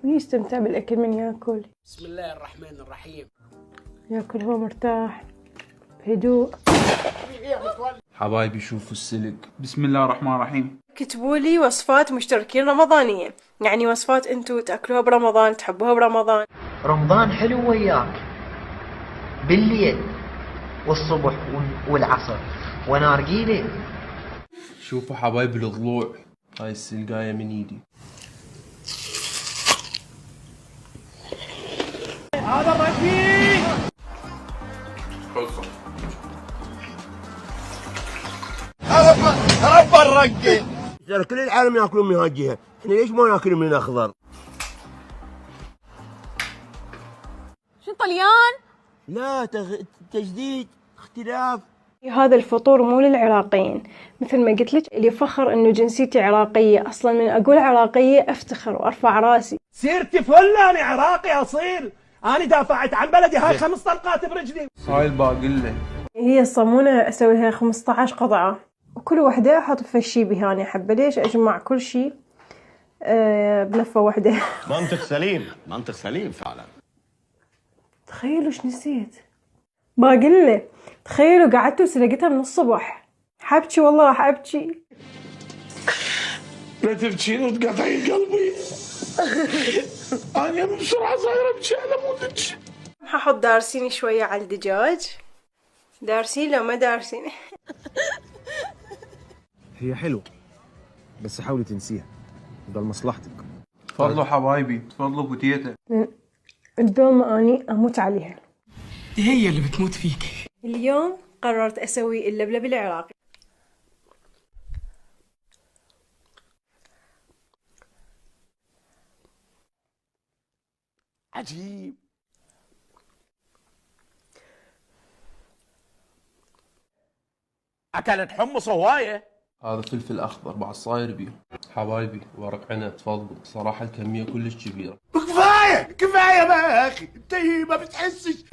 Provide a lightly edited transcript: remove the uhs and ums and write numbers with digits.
من يستمتع بالأكل من ياكل؟ بسم الله الرحمن الرحيم. ياكل هو مرتاح بهدوء. حبايبي شوفوا السلق. بسم الله الرحمن الرحيم. كتبوا لي وصفات مشتركين رمضانية، يعني وصفات انتو تاكلوها برمضان تحبوها برمضان. رمضان حلو وياك بالليل والصبح والعصر ونارقيلة. شوفوا حبايبي الضلوع، هاي السلقاية من ايدي. هذا الرفيق. رب الرقة. ترى كل العالم ياكلون من هالجهه، احنا ليش ما ناكل من الاخضر؟ شو طليان؟ لا تجديد اختلاف. هذا الفطور مو للعراقيين، مثل ما قلت لك اللي فخر انه جنسيتي عراقية، اصلا من اقول عراقية افتخر وارفع راسي. سيرتي فل، انا عراقي اصيل، انا دافعت عن بلدي هاي 5 طلقات برجلي. هاي الباقلة هي الصمونة اسويها 15 قطعة، وكل وحدة احط في شي بهاني حبة. ليش اجمع كل شي بلفة واحدة؟ منطق سليم، منطق سليم فعلا. تخيلوا ايش نسيت، باقلة. تخيلوا قعدت وسلقتها من الصبح، حبكي والله راح ابكي. لا تبكين وتقطعي قلبي. انا بسرعه صايره ابكي على مودك. ححط دارسيني شوية على الدجاج. دارسين لو ما دارسين. هي حلوة بس حاولي تنسيها، ده لمصلحتك. تفضلوا حبايبي، تفضلوا بوتيتا. الدوم اني اموت عليها. هي اللي بتموت فيك. اليوم قررت اسوي اللبلب العراقي. عجيب. اكلت حمص هوايه. هذا فلفل اخضر بعد صاير بيه. حبايبي ورق عنب، تفضلوا، صراحة الكمية كلش كبيرة. كفايه كفايه بقى يا اخي، انت ما بتحسش.